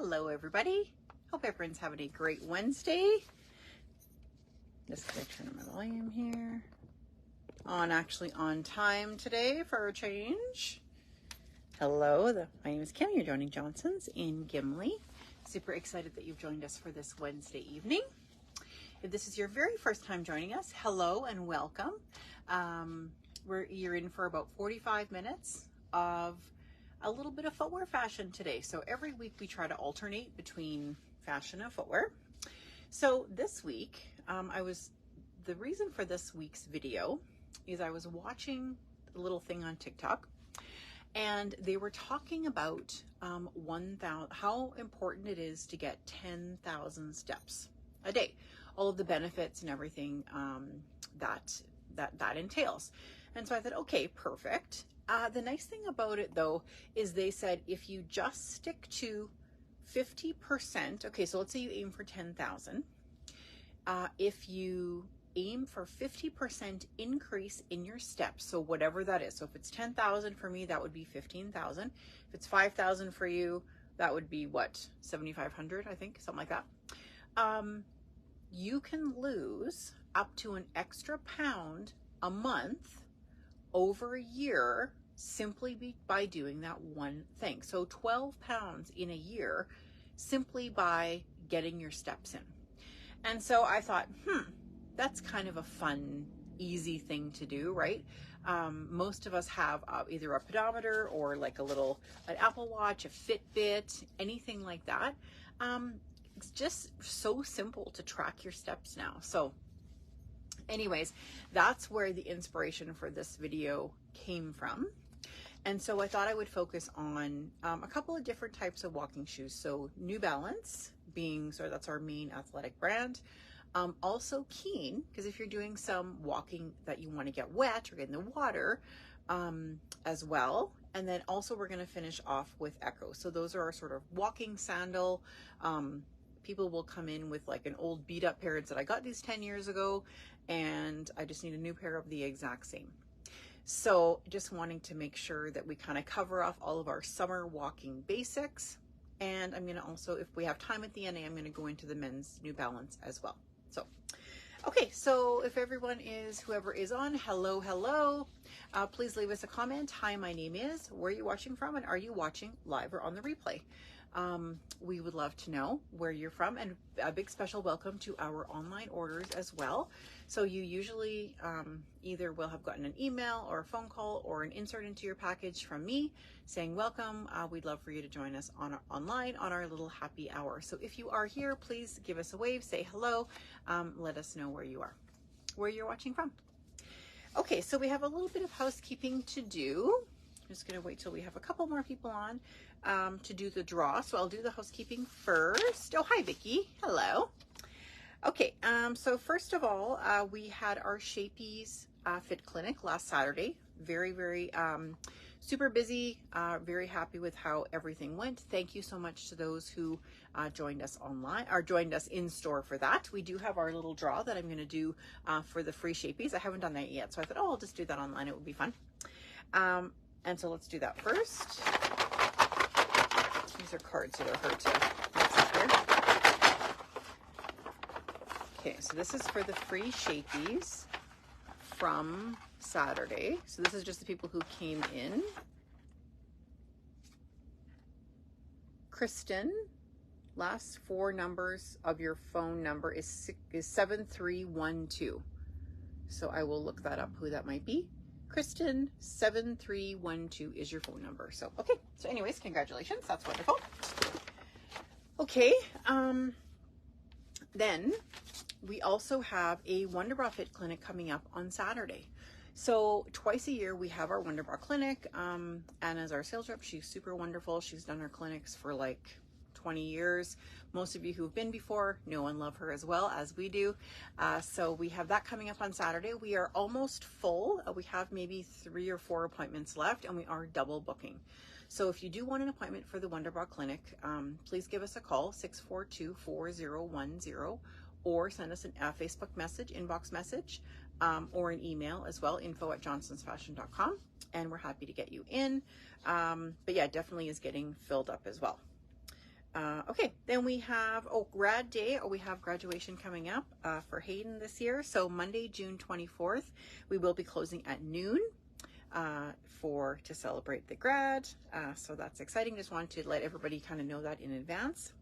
Hello everybody. Hope everyone's having a great Wednesday. Just gonna turn on my volume here. Actually on time today for a change. Hello, my name is Kim. You're joining Johnson's in Gimli. Super excited that you've joined us for this Wednesday evening. If this is your very first time joining us, hello and welcome. You're in for about 45 minutes of a little bit of footwear fashion today. So every week we try to alternate between fashion and footwear. So this week, the reason for this week's video is I was watching a little thing on TikTok, and they were talking about how important it is to get 10,000 steps a day, all of the benefits and everything that entails. And so I thought, okay, perfect. The nice thing about it though is they said if you just stick to 50%, okay, so let's say you aim for 10,000. If you aim for 50% increase in your steps, so whatever that is, so if it's 10,000 for me, that would be 15,000. If it's 5,000 for you, that would be what, 7,500, I think, something like that. You can lose up to an extra pound a month over a year simply by doing that one thing. So 12 pounds in a year simply by getting your steps in. And so I thought, that's kind of a fun, easy thing to do, right? Most of us have either a pedometer or like an Apple Watch, a Fitbit, anything like that. It's just so simple to track your steps now. So anyways, that's where the inspiration for this video came from. And so I thought I would focus on a couple of different types of walking shoes. So New Balance that's our main athletic brand. Also Keen, because if you're doing some walking that you want to get wet or get in the water as well. And then also we're going to finish off with Ecco. So those are our sort of walking sandal. People will come in with like an old beat up pair that I got these 10 years ago, and I just need a new pair of the exact same. So just wanting to make sure that we kind of cover off all of our summer walking basics. And I'm going to also, if we have time at the end, I'm going to go into the men's New Balance as well. So, okay, so if whoever is on, hello. Please leave us a comment. Hi, my name is, where are you watching from? And are you watching live or on the replay? We would love to know where you're from, and a big special welcome to our online orders as well. So you usually either will have gotten an email or a phone call or an insert into your package from me saying welcome. We'd love for you to join us online on our little happy hour. So if you are here, please give us a wave, say hello, let us know where you're watching from. Okay, so we have a little bit of housekeeping to do. I'm just going to wait till we have a couple more people on to do the draw. So I'll do the housekeeping first. Oh, hi, Vicki. Hello. Okay, so first of all, we had our Shapies Fit Clinic last Saturday. Very, very super busy. Very happy with how everything went. Thank you so much to those who joined us online or joined us in store for that. We do have our little draw that I'm going to do for the free Shapies. I haven't done that yet, so I thought, oh, I'll just do that online. It would be fun. And so let's do that first. These are cards that are hard to mess up here. Okay, so this is for the free Shapies from Saturday. So this is just the people who came in. Kristen, last four numbers of your phone number is 7312. So I will look that up, who that might be. Kristen, 7312 is your phone number. So, okay. So anyways, congratulations. That's wonderful. Okay. Then we also have a Wonderbra Fit Clinic coming up on Saturday. So twice a year we have our Wonderbra Clinic. Anna's our sales rep. She's super wonderful. She's done our clinics for like 20 years. Most of you who've been before know and love her as well as we do. So we have that coming up on Saturday. We are almost full. We have maybe 3 or 4 appointments left, and we are double booking. So if you do want an appointment for the Wonderbra Clinic, please give us a call, 642-4010, or send us a Facebook message, inbox message, or an email as well, info@johnsonsfashion.com, and we're happy to get you in. But yeah, definitely is getting filled up as well. Okay, then we have, grad day. We have graduation coming up for Hayden this year. So Monday, June 24th, we will be closing at noon to celebrate the grad. So that's exciting. Just wanted to let everybody kind of know that in advance.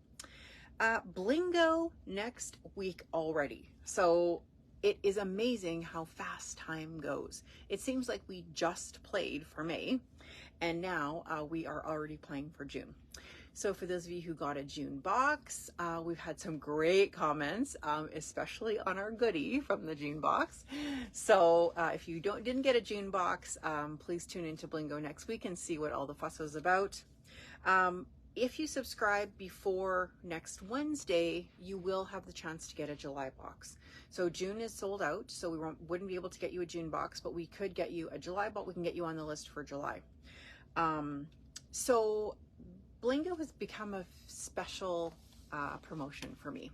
Blingo next week already. So it is amazing how fast time goes. It seems like we just played for May, and now we are already playing for June. So for those of you who got a June box, we've had some great comments, especially on our goodie from the June box. So if you didn't get a June box, please tune into Blingo next week and see what all the fuss was about. If you subscribe before next Wednesday, you will have the chance to get a July box. So June is sold out, so we wouldn't be able to get you a June box, but we could get you a July box. We can get you on the list for July. So Blingo has become a special promotion for me.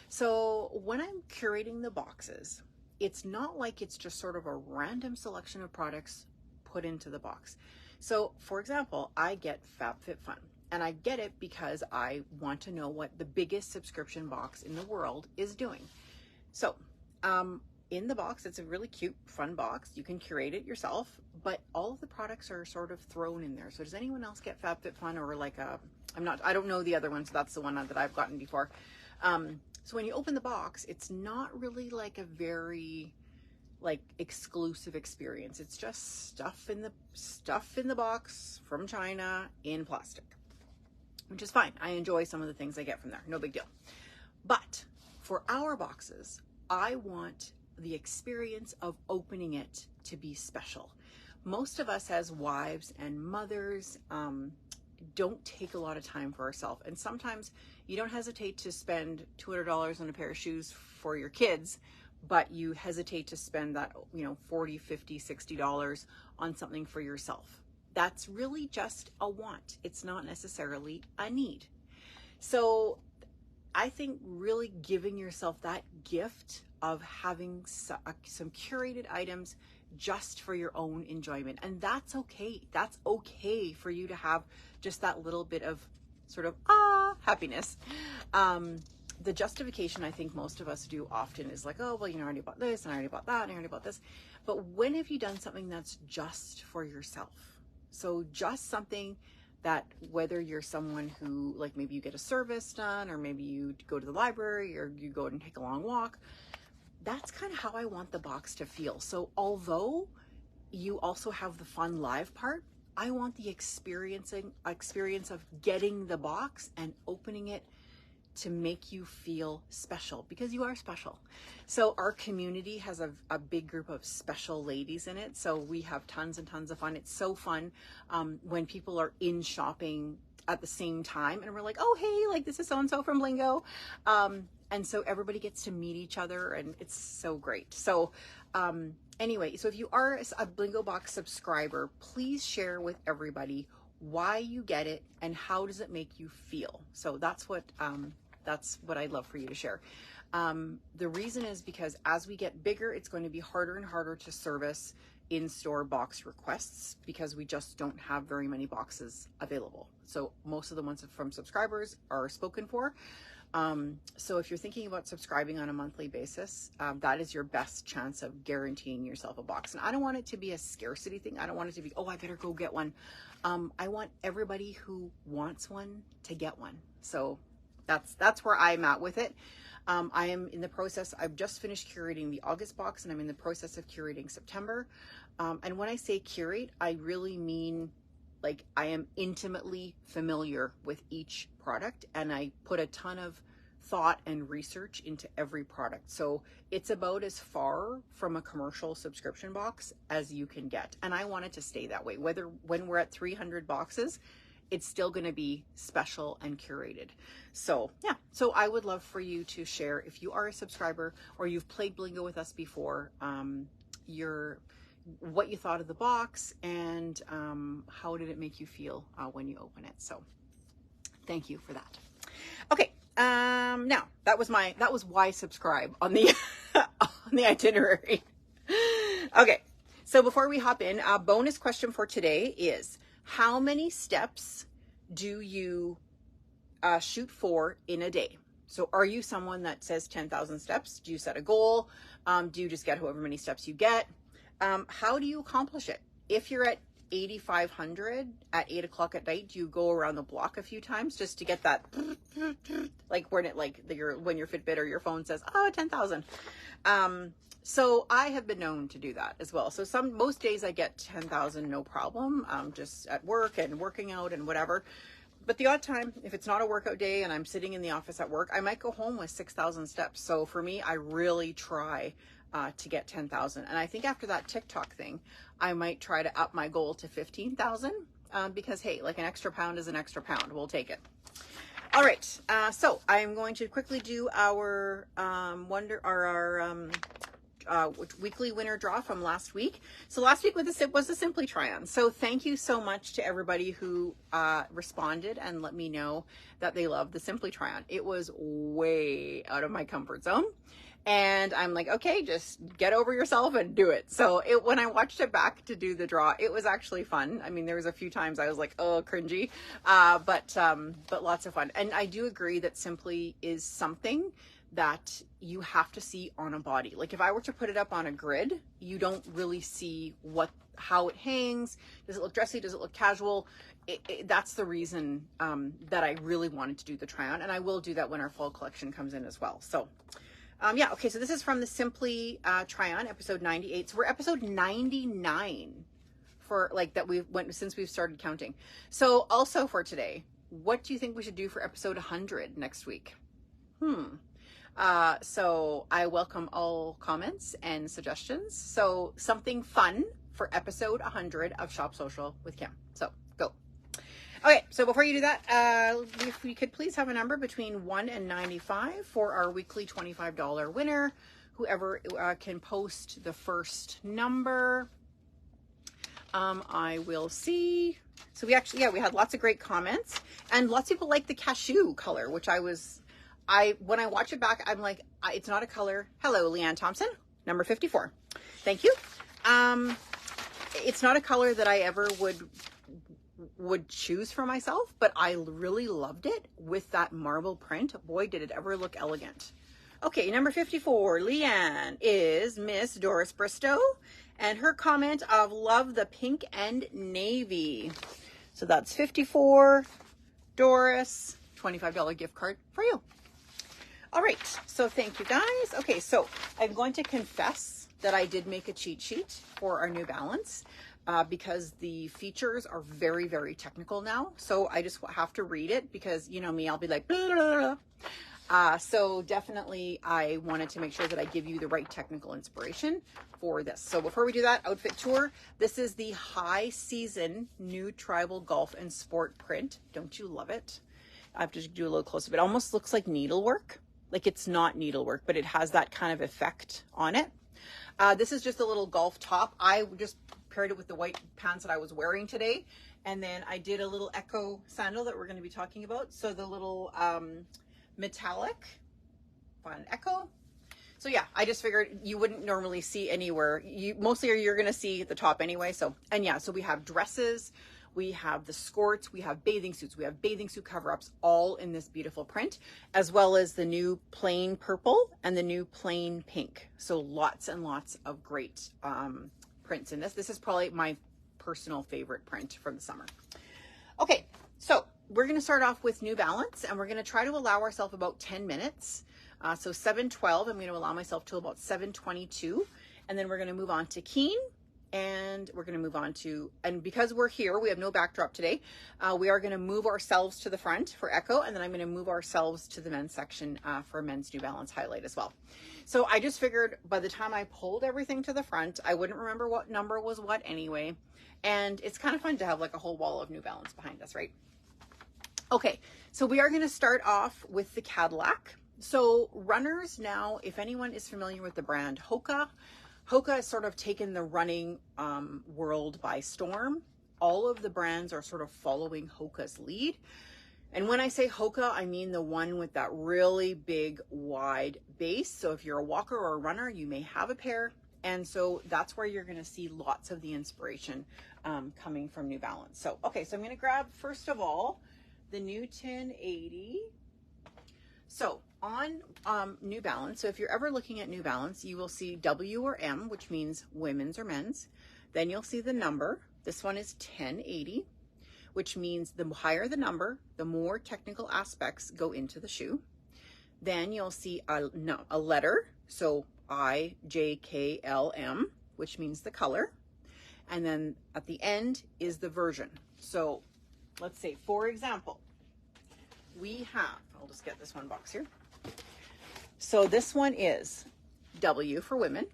So when I'm curating the boxes, it's not like it's just sort of a random selection of products put into the box. So for example, I get FabFitFun. And I get it because I want to know what the biggest subscription box in the world is doing. So in the box, it's a really cute, fun box. You can curate it yourself, but all of the products are sort of thrown in there. So does anyone else get FabFitFun or like I don't know the other ones. That's the one that I've gotten before. So when you open the box, it's not really like a very exclusive experience. It's just stuff in the box from China in plastic, which is fine. I enjoy some of the things I get from there. No big deal. But for our boxes, I want the experience of opening it to be special. Most of us as wives and mothers don't take a lot of time for ourselves. And sometimes you don't hesitate to spend $200 on a pair of shoes for your kids, but you hesitate to spend that, $40, $50, $60 on something for yourself. That's really just a want. It's not necessarily a need. So I think really giving yourself that gift of having some curated items just for your own enjoyment. And that's okay. That's okay for you to have just that little bit of sort of happiness. The justification I think most of us do often is like, oh, well, I already bought this and I already bought that and I already bought this. But when have you done something that's just for yourself? So just something that, whether you're someone who, like, maybe you get a service done, or maybe you go to the library, or you go and take a long walk, that's kind of how I want the box to feel. So although you also have the fun live part, I want the experience of getting the box and opening it to make you feel special, because you are special. So our community has a big group of special ladies in it. So we have tons and tons of fun. It's so fun when people are in shopping at the same time and we're like, oh, hey, like this is so-and-so from Blingo. And so everybody gets to meet each other and it's so great. So anyway, so if you are a Blingo Box subscriber, please share with everybody why you get it and how does it make you feel. So that's what I'd love for you to share. The reason is because as we get bigger, it's going to be harder and harder to service in-store box requests because we just don't have very many boxes available. So most of the ones from subscribers are spoken for. So if you're thinking about subscribing on a monthly basis, that is your best chance of guaranteeing yourself a box. And I don't want it to be a scarcity thing. I don't want it to be, oh, I better go get one. I want everybody who wants one to get one. So that's where I'm at with it. I am in the process. I've just finished curating the August box and I'm in the process of curating September. And when I say curate, I really mean like I am intimately familiar with each product and I put a ton of thought and research into every product. So it's about as far from a commercial subscription box as you can get. And I want it to stay that way. When we're at 300 boxes, it's still going to be special and curated. So yeah, so I would love for you to share if you are a subscriber or you've played Blingo with us before, what you thought of the box and how did it make you feel when you open it. So thank you for that. Okay, now that was why subscribe on the on the itinerary. Okay, so before we hop in, a bonus question for today is, how many steps do you shoot for in a day. So are you someone that says 10,000 steps? Do you set a goal? Do you just get however many steps you get? How do you accomplish it? If you're at 8,500 at 8 o'clock at night, do you go around the block a few times just to get that, like when it, like when your Fitbit or your phone says, oh, 10,000. So I have been known to do that as well. So most days I get 10,000, no problem. Just at work and working out and whatever. But the odd time, if it's not a workout day and I'm sitting in the office at work, I might go home with 6,000 steps. So for me, I really try to get 10,000. And I think after that TikTok thing, I might try to up my goal to 15,000 because, hey, like an extra pound is an extra pound. We'll take it. All right. So I'm going to quickly do our weekly winner draw from last week. So last week was a Simply Try-On. So thank you so much to everybody who responded and let me know that they love the Simply Try-On. It was way out of my comfort zone. And I'm like, okay, just get over yourself and do it. So when I watched it back to do the draw, it was actually fun. I mean, there was a few times I was like, oh, cringy, but lots of fun. And I do agree that Simply is something that you have to see on a body. Like if I were to put it up on a grid, you don't really see how it hangs. Does it look dressy? Does it look casual? That's the reason that I really wanted to do the try on. And I will do that when our fall collection comes in as well. So yeah, okay, so this is from the Simply Try-On, episode 98. So we're episode 99 for like that since we've started counting. So also for today, what do you think we should do for episode 100 next week? So I welcome all comments and suggestions. So something fun for episode 100 of Shop Social with Kim. So go. Okay, so before you do that, if we could please have a number between 1 and 95 for our weekly $25 winner. Whoever can post the first number, I will see. So we had lots of great comments and lots of people like the cashew color, which when I watch it back, I'm like, it's not a color. Hello, Leanne Thompson, number 54. Thank you. It's not a color that I ever would choose for myself, but I really loved it with that marble print. Boy, did it ever look elegant. Okay, number 54, Leanne, is Miss Doris Bristow, and her comment of love the pink and navy. So that's 54, Doris, $25 gift card for you. All right, so thank you guys. Okay, so I'm going to confess that I did make a cheat sheet for our New Balance. Because the features are very, very technical now. So I just have to read it because, you know me, I'll be like, blah, blah, blah. So definitely I wanted to make sure that I give you the right technical inspiration for this. So before we do that, outfit tour, this is the high season new tribal golf and sport print. Don't you love it? I have to do a little close up. It almost looks like needlework. Like it's not needlework, but it has that kind of effect on it. This is just a little golf top. I just paired it with the white pants that I was wearing today. And then I did a little Ecco sandal that we're going to be talking about. So the little metallic on Ecco. So yeah, I just figured you wouldn't normally see anywhere. Mostly you're going to see the top anyway. So we have dresses, we have the skirts, we have bathing suits, we have bathing suit cover-ups, all in this beautiful print, as well as the new plain purple and the new plain pink. So lots and lots of great prints in this. This is probably my personal favorite print from the summer. Okay, so we're going to start off with New Balance, and we're going to try to allow ourselves about 10 minutes. So 7:12, I'm going to allow myself to about 7:22, and then we're going to move on to Keen. And we're going to move on to, and because we're here, we have no backdrop today. We are going to move ourselves to the front for Ecco, and then I'm going to move ourselves to the men's section for men's New Balance highlight as well. So I just figured by the time I pulled everything to the front, I wouldn't remember what number was what anyway. And it's kind of fun to have like a whole wall of New Balance behind us, right? Okay, so we are going to start off with the Cadillac. So runners now, if anyone is familiar with the brand Hoka has sort of taken the running world by storm. All of the brands are sort of following Hoka's lead. And when I say Hoka, I mean the one with that really big, wide base. So if you're a walker or a runner, you may have a pair. And so that's where you're going to see lots of the inspiration coming from New Balance. So, okay, so I'm going to grab, first of all, the new 1080. So on New Balance, so if you're ever looking at New Balance, you will see W or M, which means women's or men's. Then you'll see the number. This one is 1080, which means the higher the number, the more technical aspects go into the shoe. Then you'll see a letter, so I, J, K, L, M, which means the color. And then at the end is the version. So let's say, for example, we have, I'll just get this one box here. So this one is W for women,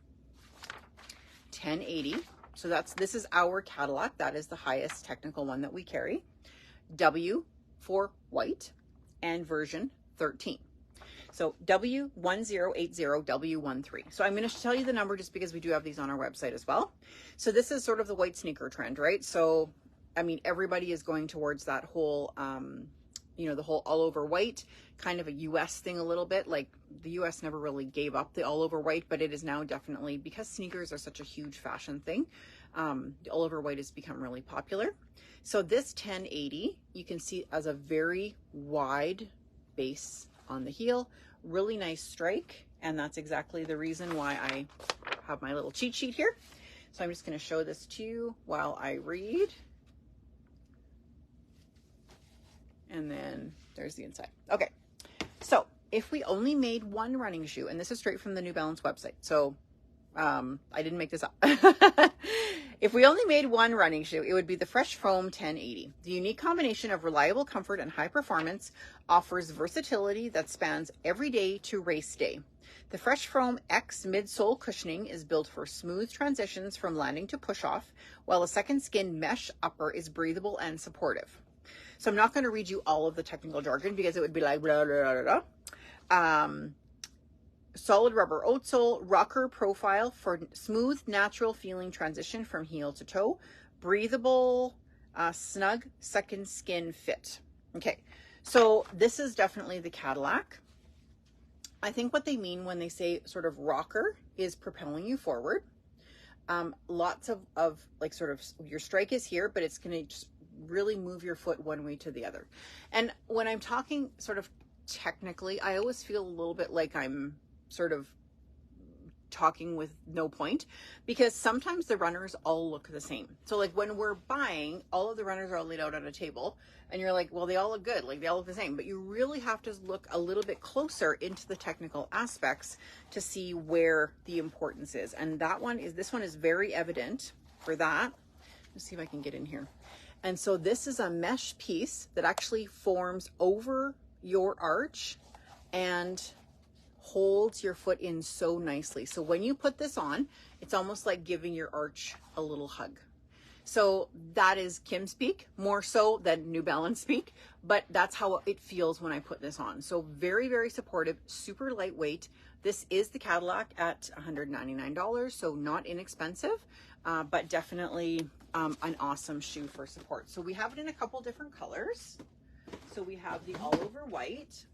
1080. So this is our Cadillac. That is the highest technical one that we carry. W for white, and version 13. So W1080, W13. So I'm going to tell you the number just because we do have these on our website as well. So this is sort of the white sneaker trend, right? So, I mean, everybody is going towards that whole, you know, the whole all over white, kind of a US thing a little bit. Like the US never really gave up the all over white, but it is now definitely, because sneakers are such a huge fashion thing, the all over white has become really popular. So this 1080, you can see as a very wide base on the heel, really nice strike. And that's exactly the reason why I have my little cheat sheet here. So I'm just going to show this to you while I read. And then there's the inside. Okay. So if we only made one running shoe, and this is straight from the New Balance website. So I didn't make this up. If we only made one running shoe, it would be the Fresh Foam 1080. The unique combination of reliable comfort and high performance offers versatility that spans every day to race day. The Fresh Foam X midsole cushioning is built for smooth transitions from landing to push-off, while a second skin mesh upper is breathable and supportive. So I'm not going to read you all of the technical jargon because it would be like blah, blah, blah, blah. Solid rubber outsole, rocker profile for smooth, natural feeling transition from heel to toe. Breathable, snug second skin fit. Okay, so this is definitely the Cadillac. I think what they mean when they say sort of rocker is propelling you forward. Lots of like sort of your strike is here, but it's going to just really move your foot one way to the other. And when I'm talking sort of technically, I always feel a little bit like I'm sort of talking with no point, because sometimes the runners all look the same. So like when we're buying, all of the runners are all laid out on a table and you're like, well, they all look good, like they all look the same, but you really have to look a little bit closer into the technical aspects to see where the importance is. And this one is very evident for that. Let's see if I can get in here. And so this is a mesh piece that actually forms over your arch and holds your foot in so nicely. So when you put this on, it's almost like giving your arch a little hug. So that is Kim speak, more so than New Balance speak, but that's how it feels when I put this on. So very, very supportive, super lightweight. This is the Cadillac at $199, so not inexpensive, but definitely an awesome shoe for support. So we have it in a couple different colors. So we have the all over white.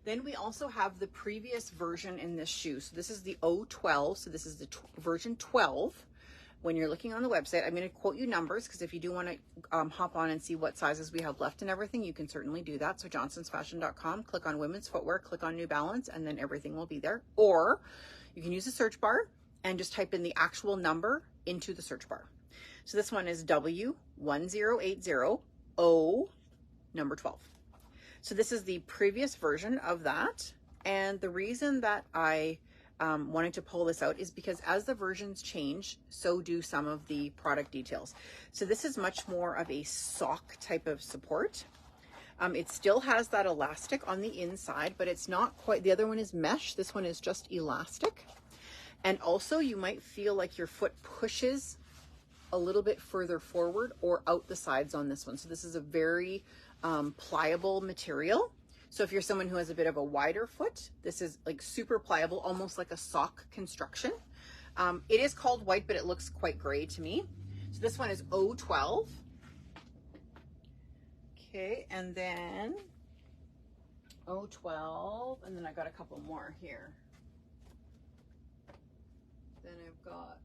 Then we also have the previous version in this shoe. So this is the 012. So this is the version 12. When you're looking on the website, I'm going to quote you numbers because if you do want to hop on and see what sizes we have left and everything, you can certainly do that. So johnsonsfashion.com, click on women's footwear, click on New Balance, and then everything will be there. Or you can use the search bar and just type in the actual number into the search bar. So this one is W1080O number 12. So this is the previous version of that. And the reason that I wanted to pull this out is because as the versions change, so do some of the product details. So this is much more of a sock type of support. It still has that elastic on the inside, but it's not quite, the other one is mesh. This one is just elastic. And also you might feel like your foot pushes a little bit further forward or out the sides on this one. So this is a very pliable material. So if you're someone who has a bit of a wider foot, this is like super pliable, almost like a sock construction. It is called white, but it looks quite gray to me. So this one is 012. Okay, and then 012, and then I got a couple more here. Then I've got,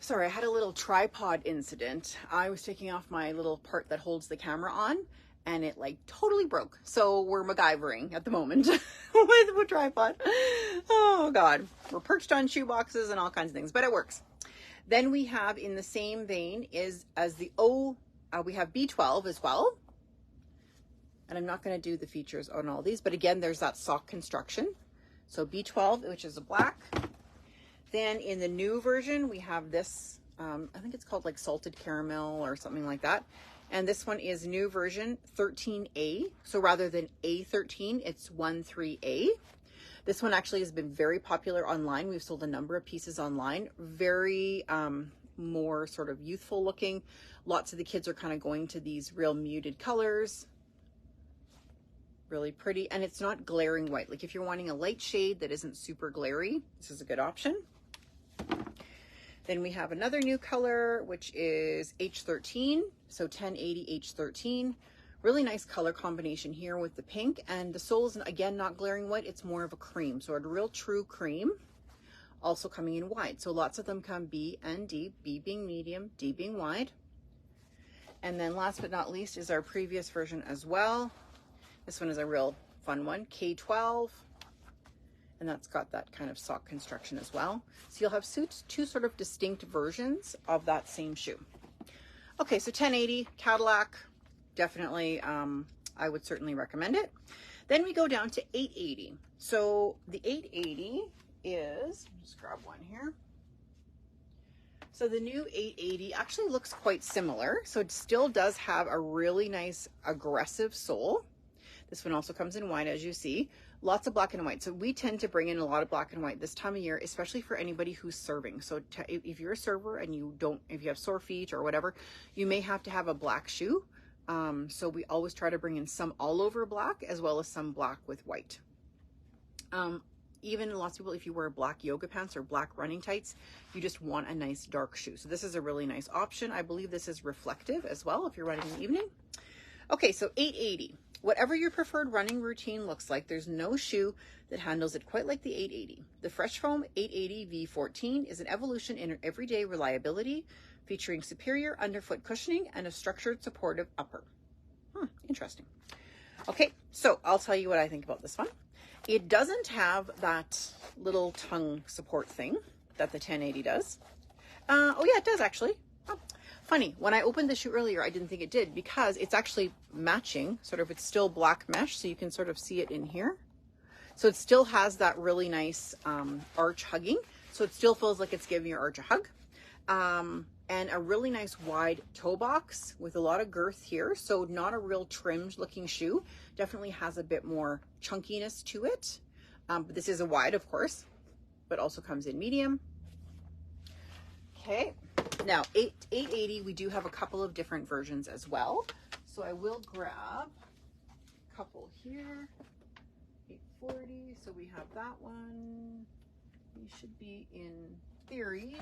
Sorry, I had a little tripod incident. I was taking off my little part that holds the camera on and it like totally broke. So we're MacGyvering at the moment with a tripod. Oh God, we're perched on shoe boxes and all kinds of things, but it works. Then we have in the same vein we have B12 as well. And I'm not going to do the features on all these, but again, there's that sock construction. So B12, which is a black. Then in the new version, we have this, I think it's called like salted caramel or something like that. And this one is new version 13A. So rather than A13, it's 13A. This one actually has been very popular online. We've sold a number of pieces online. Very more sort of youthful looking. Lots of the kids are kind of going to these real muted colors. Really pretty. And it's not glaring white. Like if you're wanting a light shade that isn't super glary, this is a good option. Then we have another new color, which is H13. So 1080 H13. Really nice color combination here with the pink. And the sole is, again, not glaring white. It's more of a cream. So a real true cream. Also coming in wide. So lots of them come B and D. B being medium, D being wide. And then last but not least is our previous version as well. This one is a real fun one, K12. And that's got that kind of sock construction as well. So you'll have two sort of distinct versions of that same shoe. Okay, so 1080 Cadillac, definitely, I would certainly recommend it. Then we go down to 880. So the 880 is, just grab one here. So the new 880 actually looks quite similar. So it still does have a really nice aggressive sole. This one also comes in white, as you see. Lots of black and white. So we tend to bring in a lot of black and white this time of year, especially for anybody who's serving. So if you're a server and if you have sore feet or whatever, you may have to have a black shoe. So we always try to bring in some all over black as well as some black with white. Even lots of people, if you wear black yoga pants or black running tights, you just want a nice dark shoe. So this is a really nice option. I believe this is reflective as well if you're running in the evening. Okay, so 880. Whatever your preferred running routine looks like, there's no shoe that handles it quite like the 880. The Fresh Foam 880 V14 is an evolution in everyday reliability, featuring superior underfoot cushioning and a structured supportive upper. Interesting. Okay, so I'll tell you what I think about this one. It doesn't have that little tongue support thing that the 1080 does. Oh yeah, it does actually. Oh, funny, when I opened the shoe earlier, I didn't think it did because it's actually matching, it's still black mesh, so you can sort of see it in here. So it still has that really nice arch hugging. So it still feels like it's giving your arch a hug. And a really nice wide toe box with a lot of girth here. So not a real trimmed looking shoe. Definitely has a bit more chunkiness to it. But this is a wide, of course, but also comes in medium. Okay, now 880, we do have a couple of different versions as well. So I will grab a couple here. 840, so we have that one. We should be in theory.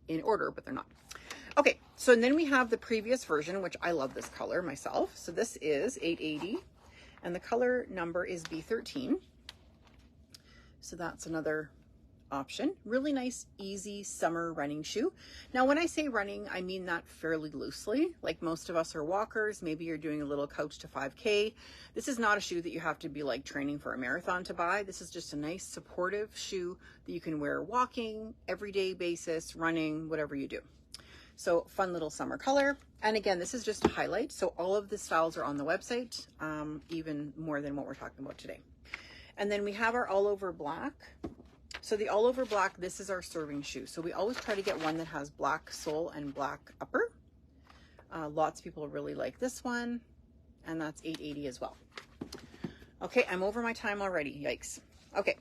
In order, but they're not. Okay, so and then we have the previous version, which I love this color myself. So this is 880, and the color number is B13. So that's another option. Really nice, easy summer running shoe. Now, when I say running, I mean that fairly loosely. Like most of us are walkers. Maybe you're doing a little couch to 5K. This is not a shoe that you have to be like training for a marathon to buy. This is just a nice supportive shoe that you can wear walking, everyday basis, running, whatever you do. So fun little summer color. And again, this is just a highlight. So all of the styles are on the website, even more than what we're talking about today. And then we have our all over black. So the all over black, this is our serving shoe. So we always try to get one that has black sole and black upper. Lots of people really like this one, and that's 880 as well. Okay, I'm over my time already, yikes. Okay,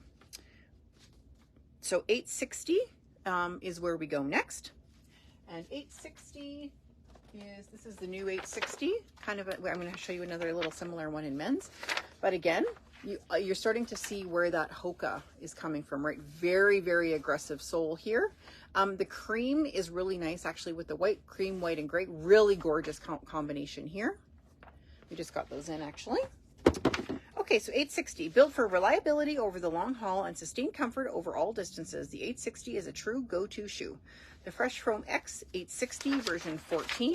so 860 is where we go next. And 860 this is the new 860, I'm gonna show you another little similar one in men's. But again, you're starting to see where that Hoka is coming from, right? Very, very aggressive sole here. The cream is really nice actually with the white, cream, white, and gray. Really gorgeous combination here. We just got those in actually. Okay, so 860, built for reliability over the long haul and sustained comfort over all distances. The 860 is a true go-to shoe. The Fresh Foam X 860 version 14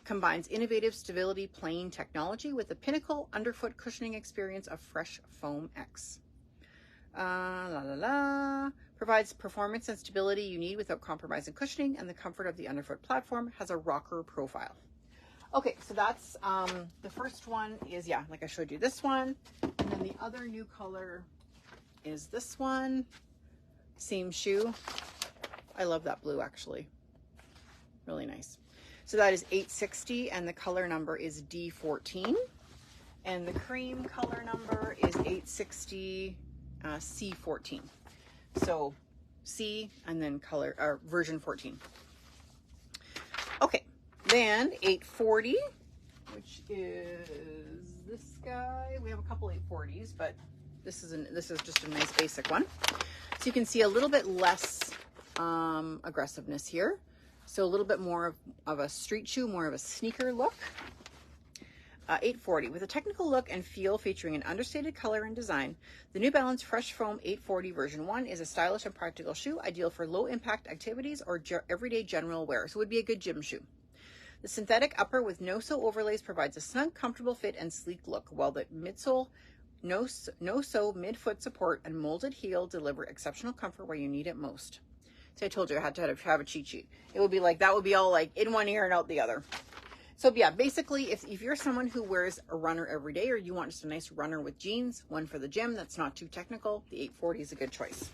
combines innovative stability plane technology with the pinnacle underfoot cushioning experience of Fresh Foam X. Provides performance and stability you need without compromising cushioning, and the comfort of the underfoot platform has a rocker profile. Okay, so that's the first one is, yeah, like I showed you, this one. And then the other new color is this one. Same shoe. I love that blue, actually. Really nice. So that is 860, and the color number is D14. And the cream color number is 860 C14. So C and then color, or version 14. Okay, then 840, which is this guy. We have a couple 840s, but this is just a nice basic one. So you can see a little bit less aggressiveness here. So a little bit more of a street shoe, more of a sneaker look. 840, with a technical look and feel featuring an understated color and design, the New Balance Fresh Foam 840 version 1 is a stylish and practical shoe, ideal for low impact activities or everyday general wear. So it would be a good gym shoe. The synthetic upper with no-sew overlays provides a snug, comfortable fit and sleek look, while the midsole, no-sew mid-foot support and molded heel deliver exceptional comfort where you need it most. So I told you I had to have a cheat sheet. It would be like, that would be all like in one ear and out the other. So yeah, basically if you're someone who wears a runner every day, or you want just a nice runner with jeans, one for the gym that's not too technical, the 840 is a good choice.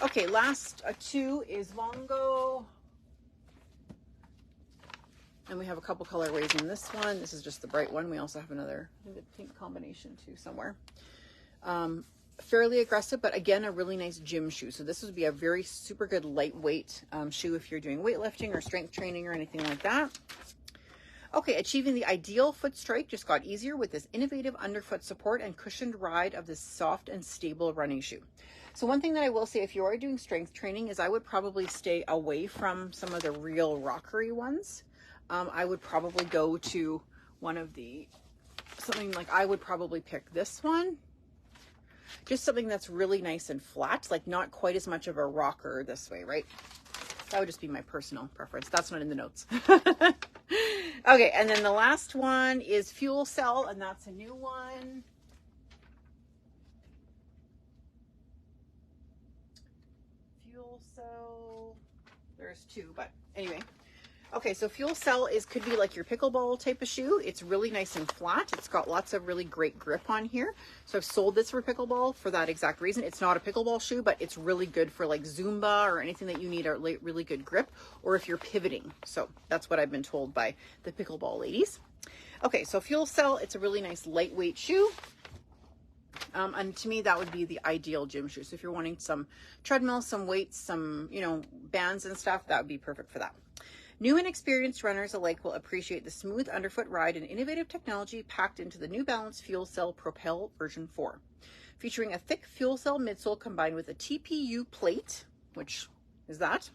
Okay, last two is Longo. And we have a couple colorways in this one. This is just the bright one. We also have another, I think, a pink combination too somewhere. Fairly aggressive, but again, a really nice gym shoe. So this would be a very super good lightweight shoe if you're doing weightlifting or strength training or anything like that. Okay, achieving the ideal foot strike just got easier with this innovative underfoot support and cushioned ride of this soft and stable running shoe. So one thing that I will say, if you are doing strength training, is I would probably stay away from some of the real rockery ones. I would probably go to one of something like, I would probably pick this one. Just something that's really nice and flat, like not quite as much of a rocker this way, right? That would just be my personal preference. That's not in the notes. Okay, and then the last one is Fuel Cell, and that's a new one. Fuel Cell, there's two, but anyway. Okay, so Fuel Cell could be like your pickleball type of shoe. It's really nice and flat. It's got lots of really great grip on here. So I've sold this for pickleball for that exact reason. It's not a pickleball shoe, but it's really good for like Zumba or anything that you need a really good grip, or if you're pivoting. So that's what I've been told by the pickleball ladies. Okay, so Fuel Cell, it's a really nice lightweight shoe. And to me, that would be the ideal gym shoe. So if you're wanting some treadmill, some weights, some, bands and stuff, that would be perfect for that. New and experienced runners alike will appreciate the smooth underfoot ride and innovative technology packed into the New Balance Fuel Cell Propel version 4. Featuring a thick Fuel Cell midsole combined with a TPU plate, which is that.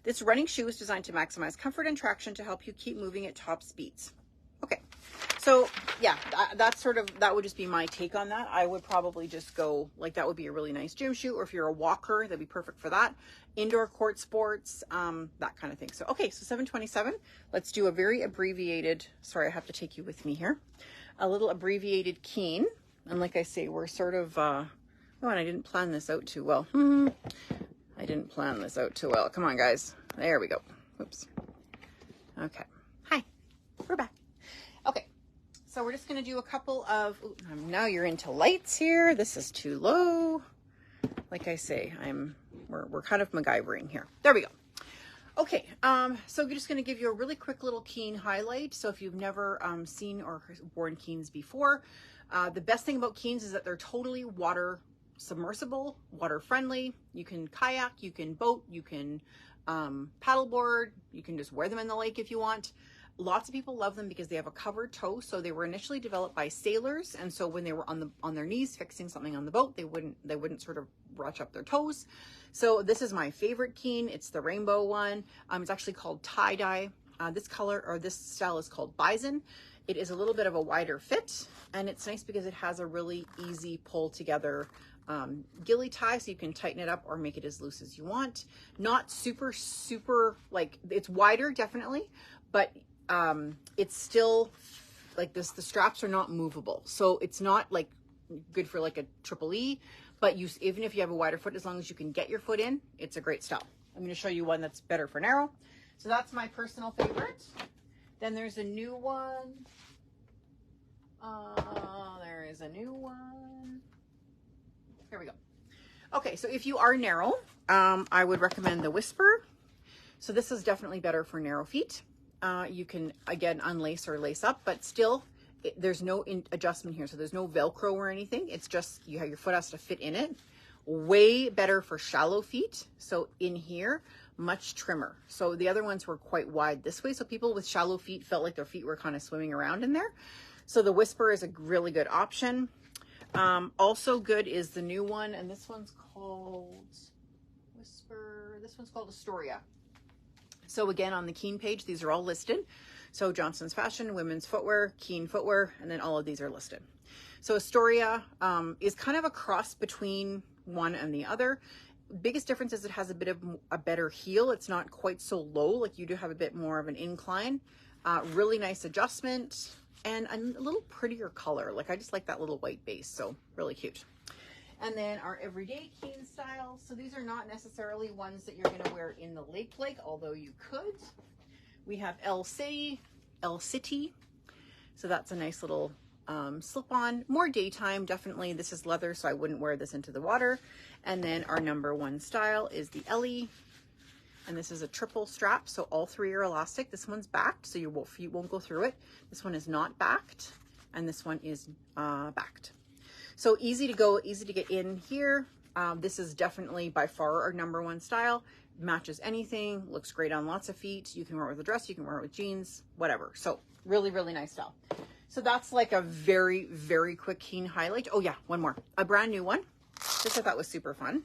This running shoe is designed to maximize comfort and traction to help you keep moving at top speeds. Okay, so yeah, that would just be my take on that. I would probably just go, like, that would be a really nice gym shoe, or if you're a walker, that'd be perfect for that. Indoor court sports, that kind of thing. So, okay, so 727, let's do a very abbreviated, sorry, I have to take you with me here, a little abbreviated Keen. And like I say, we're sort of, oh, and I didn't plan this out too well. I didn't plan this out too well. Come on, guys. There we go. Oops. Okay. Hi, we're back. Okay, so we're just going to do a couple of, now you're into lights here. This is too low. Like I say, we're kind of MacGyvering here. There we go. Okay, so we're just going to give you a really quick little Keen highlight. So if you've never seen or worn Keens before, the best thing about Keens is that they're totally water submersible, water friendly. You can kayak, you can boat, you can paddleboard, you can just wear them in the lake if you want. Lots of people love them because they have a covered toe. So they were initially developed by sailors, and so when they were on their knees fixing something on the boat, they wouldn't sort of rush up their toes. So this is my favorite Keen. It's the rainbow one. It's actually called tie-dye. This color, or this style, is called Bison. It is a little bit of a wider fit, and it's nice because it has a really easy pull together ghillie tie, so you can tighten it up or make it as loose as you want. Not super, like, it's wider definitely, but it's still like this, the straps are not movable. So it's not like good for like a triple E, but even if you have a wider foot, as long as you can get your foot in, it's a great style. I'm going to show you one that's better for narrow. So that's my personal favorite. Then there's a new one. There is a new one. Here we go. Okay, so if you are narrow, I would recommend the Whisper. So this is definitely better for narrow feet. You can, again, unlace or lace up, but still, there's no adjustment here. So there's no Velcro or anything. It's just, your foot has to fit in it. Way better for shallow feet. So in here, much trimmer. So the other ones were quite wide this way. So people with shallow feet felt like their feet were kind of swimming around in there. So the Whisper is a really good option. Also good is the new one, and this one's called Whisper. This one's called Astoria. So again, on the Keen page, these are all listed. So Johnson's Fashion, Women's Footwear, Keen Footwear, and then all of these are listed. So Astoria is kind of a cross between one and the other. Biggest difference is it has a bit of a better heel. It's not quite so low, like you do have a bit more of an incline. Really nice adjustment and a little prettier color. Like, I just like that little white base, so really cute. And then our everyday Keen styles. So these are not necessarily ones that you're going to wear in the lake, although you could. We have El City. So that's a nice little slip-on. More daytime, definitely. This is leather, so I wouldn't wear this into the water. And then our number one style is the Ellie. And this is a triple strap, so all three are elastic. This one's backed, so your feet won't go through it. This one is not backed, and this one is backed. So easy to go, easy to get in here. This is definitely by far our number one style. Matches anything, looks great on lots of feet. You can wear it with a dress, you can wear it with jeans, whatever. So really, really nice style. So that's like a very, very quick Keen highlight. Oh yeah, one more, a brand new one. This I thought was super fun.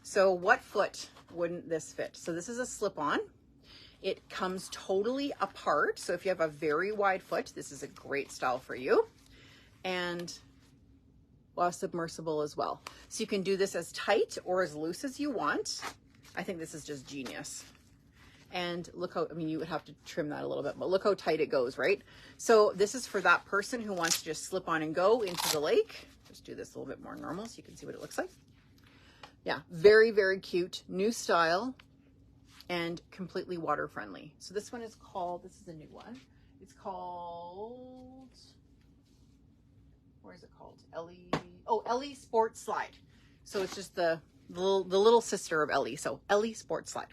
So what foot wouldn't this fit? So this is a slip-on. It comes totally apart. So if you have a very wide foot, this is a great style for you. And well, submersible as well. So you can do this as tight or as loose as you want. I think this is just genius. And look how, I mean, you would have to trim that a little bit, but look how tight it goes, right? So this is for that person who wants to just slip on and go into the lake. Just do this a little bit more normal so you can see what it looks like. Yeah, very, very cute, new style, and completely water friendly. So this one is called, this is a new one. It's called, where is it called? Ellie Sports Slide. So it's just the little sister of Ellie. So Ellie Sports Slide.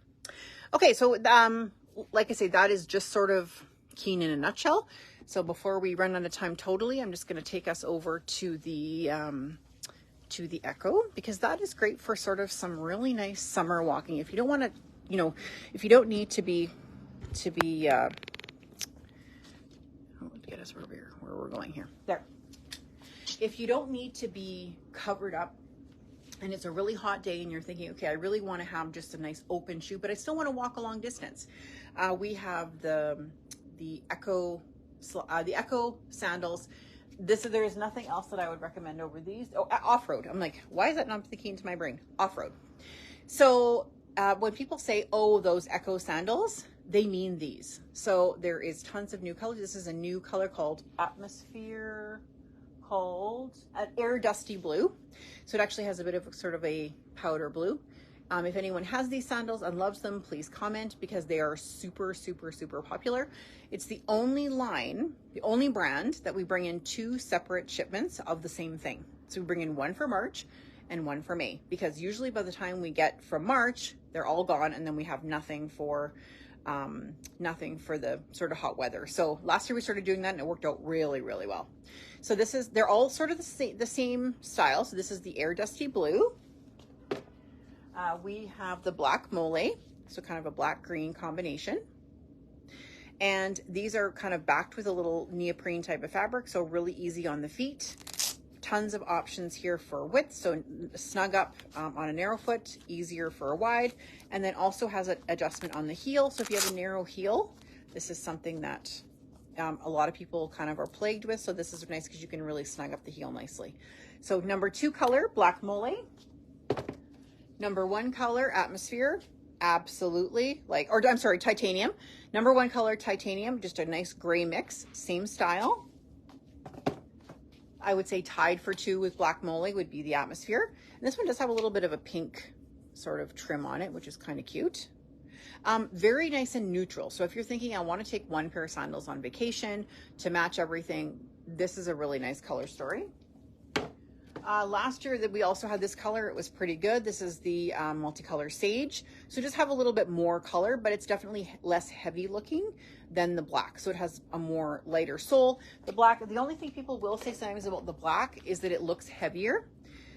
Okay, so like I say, that is just sort of Keen in a nutshell. So before we run out of time totally, I'm just going to take us over to the Ecco, because that is great for sort of some really nice summer walking. If you don't want to, if you don't need to be get us where we're going here. There. If you don't need to be covered up and it's a really hot day and you're thinking, okay, I really want to have just a nice open shoe, but I still want to walk a long distance. We have the Ecco sandals. There is nothing else that I would recommend over these. Oh, off-road. I'm like, why is that not sticking to my brain? Off-road. So when people say, oh, those Ecco sandals, they mean these. So there is tons of new colors. This is a new color called Atmosphere, called Air Dusty Blue. So it actually has a bit of sort of a powder blue. If anyone has these sandals and loves them, please comment, because they are super, super, super popular. It's the only line, the only brand that we bring in two separate shipments of the same thing. So we bring in one for March and one for May, because usually by the time we get from March, they're all gone, and then we have nothing for the sort of hot weather. So last year we started doing that and it worked out really, really well. So they're all sort of the same style. So this is the Air Dusty Blue. We have the Black Mole, so kind of a black-green combination. And these are kind of backed with a little neoprene type of fabric, so really easy on the feet. Tons of options here for width, so snug up on a narrow foot, easier for a wide, and then also has an adjustment on the heel. So if you have a narrow heel, this is something that a lot of people kind of are plagued with. So this is nice because you can really snug up the heel nicely. So number 2 color, Black Mole. Number 1 color, Atmosphere. Absolutely. Or I'm sorry, Titanium. Number 1 color, Titanium, just a nice gray mix, same style. I would say tied for 2 with Black Mole would be the Atmosphere. And this one does have a little bit of a pink sort of trim on it, which is kind of cute. Very nice and neutral. So if you're thinking, I want to take 1 pair of sandals on vacation to match everything, this is a really nice color story. Last year that we also had this color, it was pretty good. This is the multicolor Sage. So just have a little bit more color, but it's definitely less heavy looking than the black. So it has a more lighter sole. The black, the only thing people will say sometimes about the black is that it looks heavier,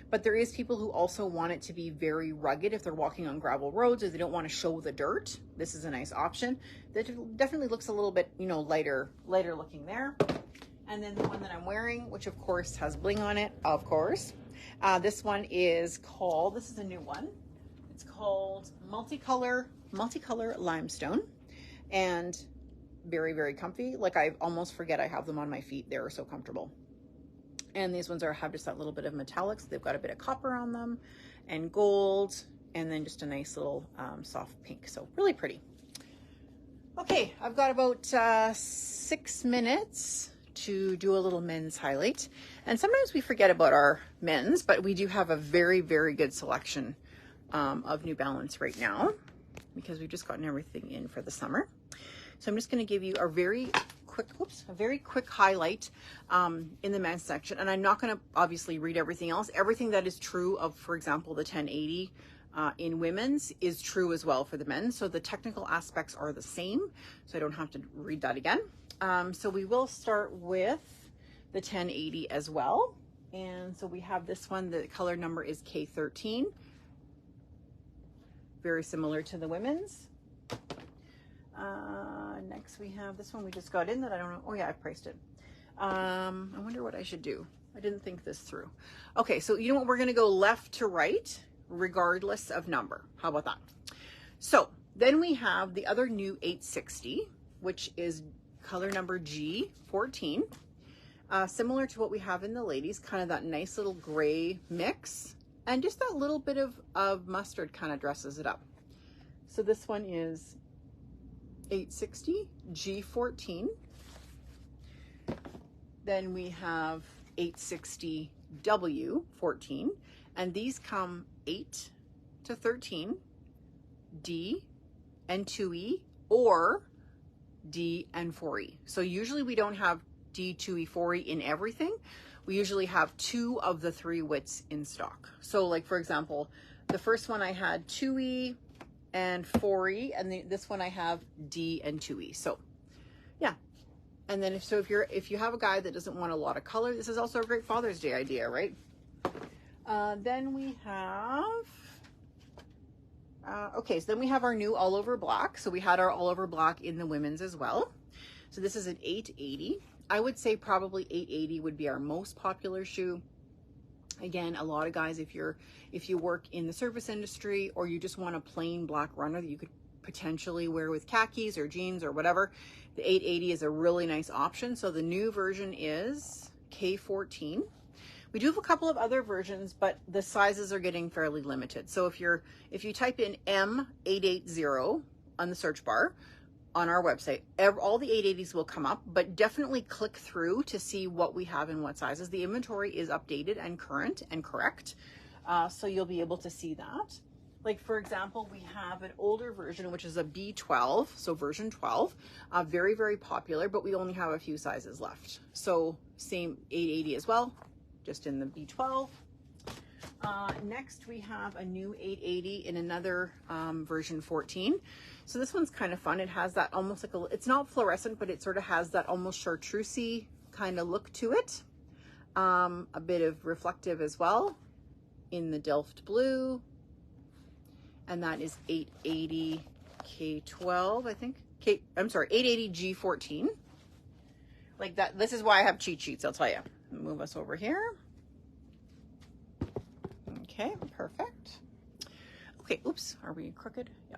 but there is people who also want it to be very rugged if they're walking on gravel roads or they don't want to show the dirt. This is a nice option. That definitely looks a little bit, you know, lighter looking there. And then the one that I'm wearing, which of course has bling on it, of course. This one is called, this is a new one. It's called Multicolor Limestone, and very, very comfy. Like, I almost forget I have them on my feet. They're so comfortable. And these ones have just that little bit of metallics. They've got a bit of copper on them and gold, and then just a nice little soft pink. So really pretty. Okay, I've got about 6 minutes to do a little men's highlight. And sometimes we forget about our men's, but we do have a very, very good selection of New Balance right now because we've just gotten everything in for the summer. So I'm just going to give you a very quick highlight in the men's section. And I'm not going to obviously read everything else. Everything that is true of, for example, the 1080 in women's is true as well for the men. So the technical aspects are the same. So I don't have to read that again. So we will start with the 1080 as well. And so we have this one, the color number is K13. Very similar to the women's. Next we have this one we just got in that I don't know. Oh yeah, I priced it. I wonder what I should do. I didn't think this through. Okay, so you know what? We're going to go left to right, regardless of number. How about that? So then we have the other new 860, which is color number G14. Similar to what we have in the ladies, kind of that nice little gray mix. And just that little bit of mustard kind of dresses it up. So this one is 860 G14. Then we have 860 W14. And these come 8 to 13, D and 2E, or D and 4E. So usually we don't have D, 2E, 4E in everything. We usually have 2 of the 3 widths in stock. So like, for example, the first one I had 2E and 4E, and this one I have D and 2E. So yeah. And then if you have a guy that doesn't want a lot of color, this is also a great Father's Day idea, right? Then we have okay, so then we have our new all over black. So we had our all over black in the women's as well. So this is an 880. I would say probably 880 would be our most popular shoe. Again, a lot of guys, if you work in the service industry or you just want a plain black runner that you could potentially wear with khakis or jeans or whatever, the 880 is a really nice option. So the new version is K14. We do have a couple of other versions, but the sizes are getting fairly limited. So if you type in M880 on the search bar on our website, all the 880s will come up, but definitely click through to see what we have in what sizes. The inventory is updated and current and correct. So you'll be able to see that. Like, for example, we have an older version, which is a B12, so version 12, very, very popular, but we only have a few sizes left. So same 880 as well, just in the B12. Next, we have a new 880 in another version 14. So this one's kind of fun. It has that almost like it's not fluorescent, but it sort of has that almost chartreusey kind of look to it. A bit of reflective as well in the Delft blue. And that is 880 K12, I think. I'm sorry, 880 G14. Like that. This is why I have cheat sheets, I'll tell you. Move us over here. Okay, perfect. Okay, oops, are we crooked? Yeah.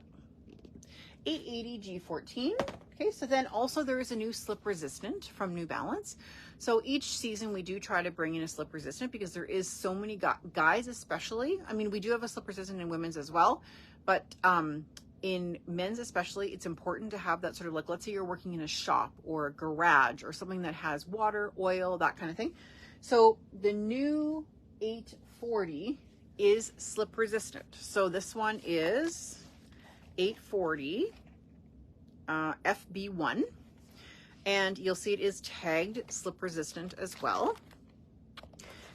880 G14. Okay, so then also there is a new slip resistant from New Balance. So each season we do try to bring in a slip resistant because there is so many guys, especially. I mean, we do have a slip resistant in women's as well, but in men's especially, it's important to have that sort of, like, let's say you're working in a shop or a garage or something that has water, oil, that kind of thing. So the new 840 is slip resistant. So this one is 840 FB1, and you'll see it is tagged slip resistant as well.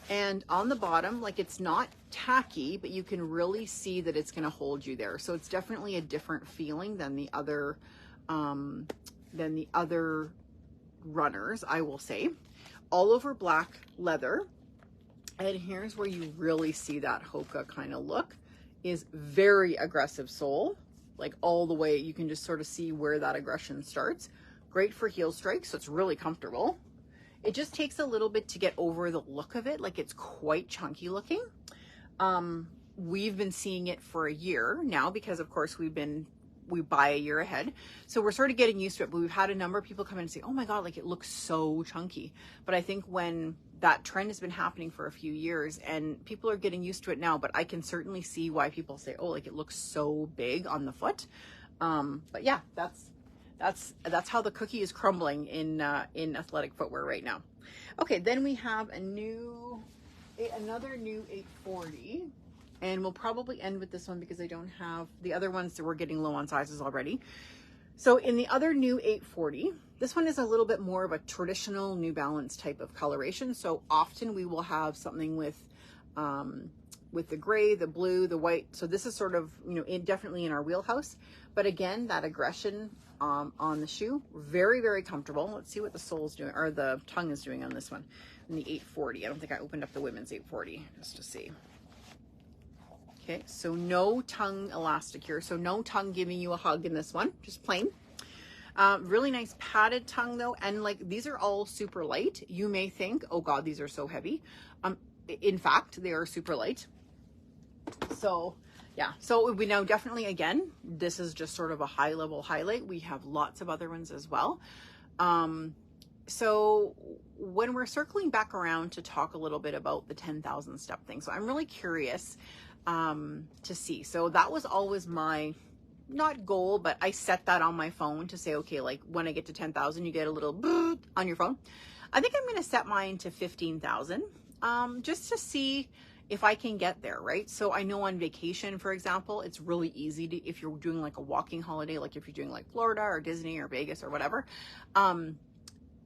And on the bottom, like, it's not tacky, but you can really see that it's going to hold you there. So it's definitely a different feeling than the other runners, I will say. All over black leather. And here's where you really see that Hoka kind of look, is very aggressive sole, like all the way. You can just sort of see where that aggression starts. Great for heel strikes, so it's really comfortable. It just takes a little bit to get over the look of it. Like, it's quite chunky looking. We've been seeing it for a year now because, of course, we buy a year ahead. So we're sort of getting used to it, but we've had a number of people come in and say, oh my God, like, it looks so chunky. But I think when that trend has been happening for a few years and people are getting used to it now, but I can certainly see why people say, oh, like, it looks so big on the foot. But yeah, that's how the cookie is crumbling in athletic footwear right now. Okay, then we have another new 840, and we'll probably end with this one because I don't have the other ones that we're getting low on sizes already. So in the other new 840, this one is a little bit more of a traditional New Balance type of coloration. So often we will have something with the gray, the blue, the white. So this is sort of, definitely in our wheelhouse. But again, that aggression on the shoe, very, very comfortable. Let's see what the sole's doing, or the tongue is doing on this one. In the 840, I don't think I opened up the women's 840 just to see. Okay, so no tongue elastic here. So no tongue giving you a hug in this one, just plain. Really nice padded tongue though. And like, these are all super light. You may think, oh God, these are so heavy. In fact, they are super light. So yeah, so we know definitely, again, this is just sort of a high level highlight. We have lots of other ones as well. So when we're circling back around to talk a little bit about the 10,000 step thing, so I'm really curious to see. So that was always my, not goal, but I set that on my phone to say, okay, like when I get to 10,000, you get a little boop on your phone. I think I'm going to set mine to 15,000 just to see if I can get there, right? So I know on vacation, for example, it's really easy to, if you're doing like a walking holiday, like if you're doing like Florida or Disney or Vegas or whatever,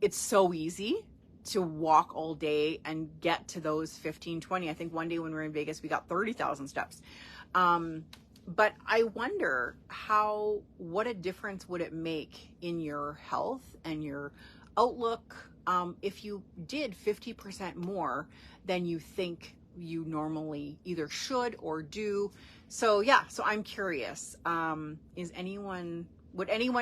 it's so easy to walk all day and get to those 15, 20. I think one day when we were in Vegas, we got 30,000 steps. But I wonder what a difference would it make in your health and your outlook if you did 50% more than you think you normally either should or do. So yeah, so I'm curious, would anyone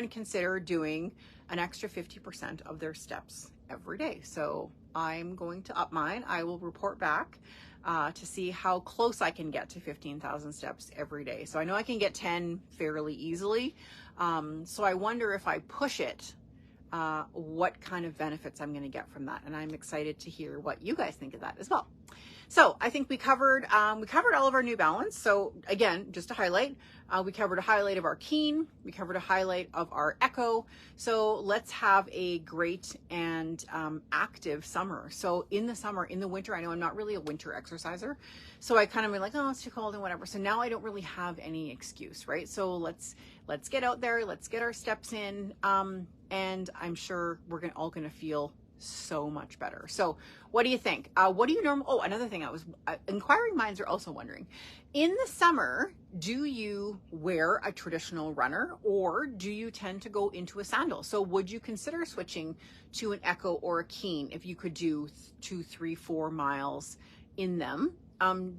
consider doing an extra 50% of their steps every day? So I'm going to up mine. I will report back to see how close I can get to 15,000 steps every day. So I know I can get 10 fairly easily. So I wonder if I push it, what kind of benefits I'm going to get from that. And I'm excited to hear what you guys think of that as well. So I think we covered all of our New Balance. So again, just to highlight, we covered a highlight of our Keen. We covered a highlight of our Ecco. So let's have a great and active summer. So in the winter, I know I'm not really a winter exerciser. So I kind of been like, oh, it's too cold and whatever. So now I don't really have any excuse, right? So let's get out there. Let's get our steps in. And I'm sure we're all going to feel so much better. So what do you think? What do you normally, oh, another thing inquiring minds are also wondering, in the summer, do you wear a traditional runner or do you tend to go into a sandal? So would you consider switching to an Ecco or a Keen if you could do 2, 3, 4 miles in them?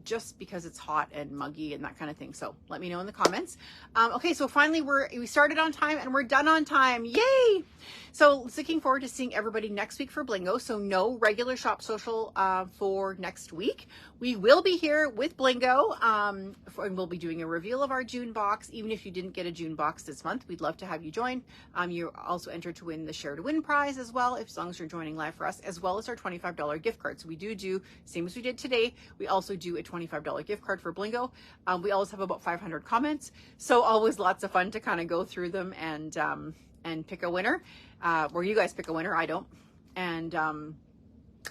just because it's hot and muggy and that kind of thing. So let me know in the comments. Okay, so finally we started on time and we're done on time. Yay! So looking forward to seeing everybody next week for Blingo. So no regular Shop Social for next week. We will be here with Blingo, and we'll be doing a reveal of our June box. Even if you didn't get a June box this month, we'd love to have you join. You also enter to win the Share to Win prize as well, as long as you're joining live for us, as well as our $25 gift card. So we do, same as we did today, we also do a $25 gift card for Blingo. We always have about 500 comments, so always lots of fun to kind of go through them and pick a winner. Or you guys pick a winner, I don't. And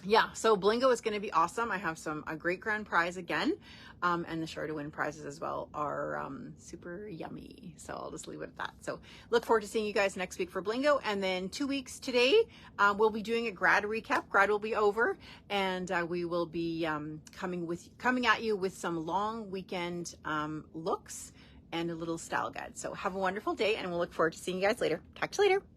yeah, so Blingo is going to be awesome. I have a great grand prize again. And the Share to Win prizes as well are super yummy. So I'll just leave it at that. So look forward to seeing you guys next week for Blingo. And then 2 weeks today, we'll be doing a grad recap. Grad will be over, and we will be coming at you with some long weekend looks and a little style guide. So have a wonderful day, and we'll look forward to seeing you guys later. Talk to you later.